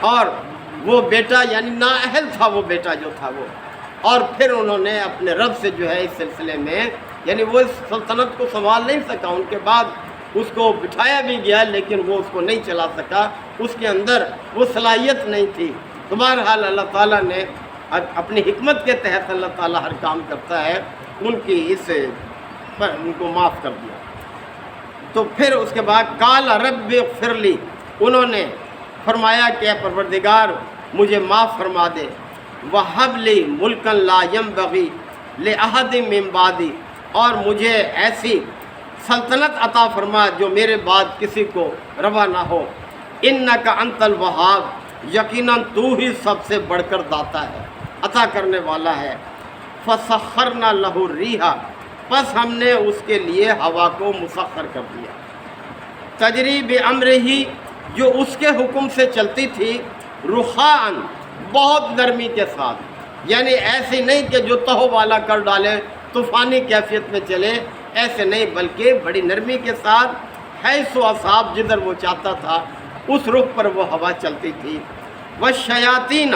اور وہ بیٹا یعنی نااہل تھا وہ بیٹا جو تھا وہ، اور پھر انہوں نے اپنے رب سے جو ہے اس سلسلے میں یعنی وہ اس سلطنت کو سنبھال نہیں سکا، ان کے بعد اس کو بٹھایا بھی گیا لیکن وہ اس کو نہیں چلا سکا، اس کے اندر وہ صلاحیت نہیں تھی۔ تو بہرحال اللہ تعالیٰ نے اپنی حکمت کے تحت اللہ تعالیٰ ہر کام کرتا ہے، ان کی اس پر ان کو معاف کر دیا۔ تو پھر اس کے بعد قال رب اغفر لی، انہوں نے فرمایا کہ اے پروردگار مجھے معاف فرما دے، وہب لی ملکا لا ینبغی لأحد من بعدی، اور مجھے ایسی سلطنت عطا فرما جو میرے بعد کسی کو روا نہ ہو، انک انت الوہاب، یقیناً تو ہی سب سے بڑھ کر داتا ہے، عطا کرنے والا ہے۔ فسخرنا لہ الریح، پس ہم نے اس کے لیے ہوا کو مسخر کر دیا، تجری بامرہ، جو اس کے حکم سے چلتی تھی، رخاء، بہت نرمی کے ساتھ، یعنی ایسی نہیں کہ جو تہو والا کر ڈالے طوفانی کیفیت میں چلے، ایسے نہیں بلکہ بڑی نرمی کے ساتھ، حیث و اصاب، جدھر وہ چاہتا تھا اس رخ پر وہ ہوا چلتی تھی۔ والشیاطین،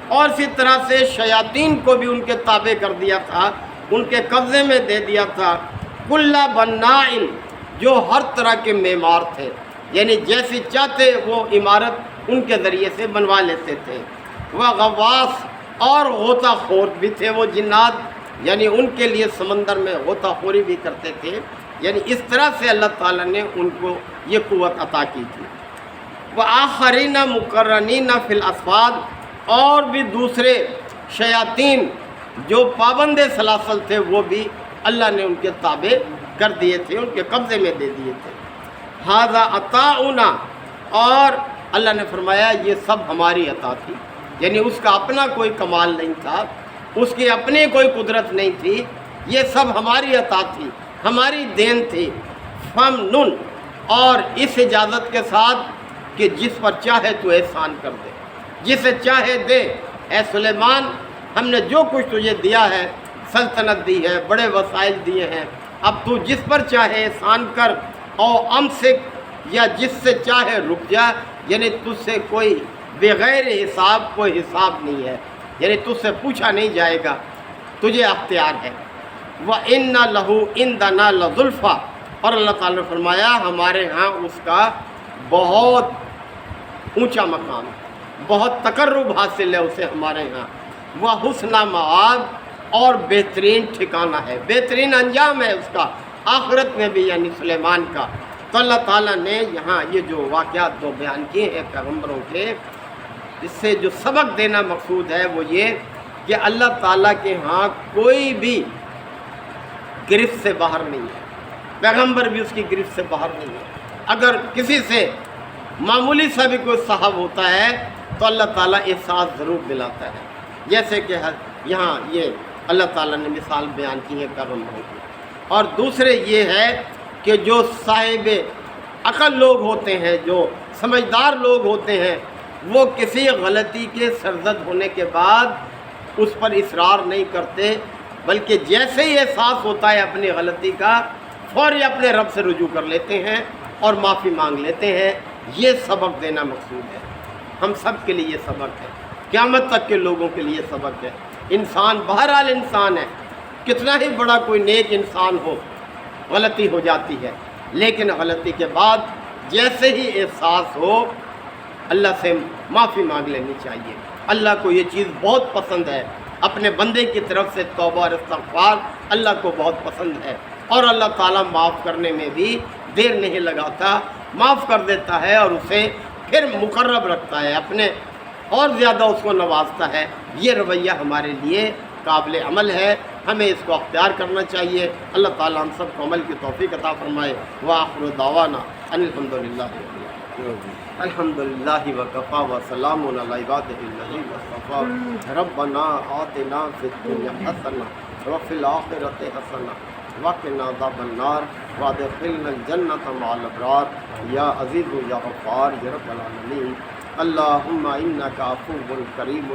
اور اسی طرح سے شیاطین کو بھی ان کے تابع کر دیا تھا، ان کے قبضے میں دے دیا تھا، کل بناء، جو ہر طرح کے معمار تھے، یعنی جیسی چاہتے وہ عمارت ان کے ذریعے سے بنوا لیتے تھے۔ وغواص، اور غوطہ خور بھی تھے وہ جنات، یعنی ان کے لیے سمندر میں غوطہ خوری بھی کرتے تھے، یعنی اس طرح سے اللہ تعالیٰ نے ان کو یہ قوت عطا کی تھی۔ وآخرین مقرنین فی الاسفاد، اور بھی دوسرے شیاطین جو پابند سلاسل تھے وہ بھی اللہ نے ان کے تابع کر دیے تھے، ان کے قبضے میں دے دیے تھے۔ ھذا عطاؤنا، اور اللہ نے فرمایا یہ سب ہماری عطا تھی، یعنی اس کا اپنا کوئی کمال نہیں تھا، اس کی اپنی کوئی قدرت نہیں تھی، یہ سب ہماری عطا تھی، ہماری دین تھی۔ فمنن، اور اس اجازت کے ساتھ کہ جس پر چاہے تو احسان کر دے، جسے چاہے دے۔ اے سلیمان، ہم نے جو کچھ تجھے دیا ہے، سلطنت دی ہے، بڑے وسائل دیے ہیں، اب تو جس پر چاہے احسان کر، اور امسک، یا جس سے چاہے رک جا، یعنی تجھ سے کوئی بغیر حساب کوئی حساب نہیں ہے، یعنی تجھ سے پوچھا نہیں جائے گا، تجھے اختیار ہے۔ وَإِنَّ لَهُ عِندَنَا لَزُلْفَىٰ، اور اللہ تعالیٰ نے فرمایا ہمارے ہاں اس کا بہت اونچا مقام ہے، بہت تقرب حاصل ہے اسے ہمارے ہاں۔ وَحُسْنَ مآب، اور بہترین ٹھکانہ ہے، بہترین انجام ہے اس کا آخرت میں بھی، یعنی سلیمان کا۔ تو اللہ تعالیٰ نے یہاں یہ جو واقعات دو بیان کیے ہیں پیغمبروں کے، اس سے جو سبق دینا مقصود ہے وہ یہ کہ اللہ تعالیٰ کے ہاں کوئی بھی گرفت سے باہر نہیں ہے، پیغمبر بھی اس کی گرفت سے باہر نہیں ہے۔ اگر کسی سے معمولی سا بھی کوئی صاحب ہوتا ہے تو اللہ تعالیٰ احساس ضرور دلاتا ہے، جیسے کہ یہاں یہ اللہ تعالیٰ نے مثال بیان کی ہے پیغمبروں کی۔ اور دوسرے یہ ہے کہ جو صاحب عقل لوگ ہوتے ہیں، جو سمجھدار لوگ ہوتے ہیں، وہ کسی غلطی کے سرزد ہونے کے بعد اس پر اصرار نہیں کرتے، بلکہ جیسے ہی احساس ہوتا ہے اپنی غلطی کا، فوری اپنے رب سے رجوع کر لیتے ہیں اور معافی مانگ لیتے ہیں۔ یہ سبق دینا مقصود ہے، ہم سب کے لیے یہ سبق ہے، قیامت تک کے لوگوں کے لیے سبق ہے۔ انسان بہرحال انسان ہے، کتنا ہی بڑا کوئی نیک انسان ہو، غلطی ہو جاتی ہے، لیکن غلطی کے بعد جیسے ہی احساس ہو اللہ سے معافی مانگ لینی چاہیے۔ اللہ کو یہ چیز بہت پسند ہے، اپنے بندے کی طرف سے توبہ اور استغفار اللہ کو بہت پسند ہے، اور اللہ تعالیٰ معاف کرنے میں بھی دیر نہیں لگاتا، معاف کر دیتا ہے اور اسے پھر مقرب رکھتا ہے اپنے، اور زیادہ اس کو نوازتا ہے۔ یہ رویہ ہمارے لیے قابل عمل ہے، ہمیں اس کو اختیار کرنا چاہیے۔ اللہ تعالیٰ ہم سب کو عمل کی توفیق عطا فرمائے۔ وآخر دعوانا ان الحمدللہ الحمدللہ وکفیٰ وسلام علی عبادہ الذین اصطفیٰ۔ ربنا آتنا فی الدنیا حسنہ وفی الآخرۃ حسنہ وقنا عذاب النار وادخلنا الجنۃ مع الابرار یا عزیز یا غفار یا رب العالمین۔ اللہم انک عفو کریم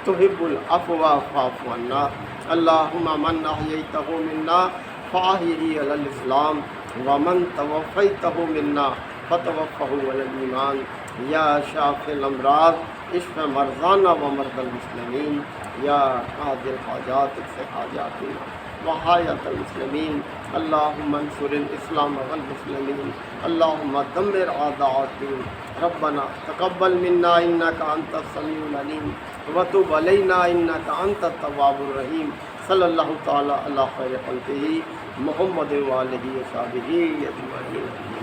تحب العفو فاعف عنا۔ اللہم من احییتہ منا فاحیہ علی الاسلام ومن توفیتہ منا فتوفہ علی الایمان۔ یا شافی الامراض اشف مرضانا و مرضى المسلمین یا قاضی الحاجات اقض حاجاتنا وحایۃ المسلمین اللہم انصر الاسلام والمسلمین اللہم دمر اعداء الدین ربنا تقبل منا انک انت السمیع العلیم وتب علینا انک انت التواب الرحیم صلی اللہ تعالی علی خیر خلقہ محمد وآلہ وصحبہ اجمعین.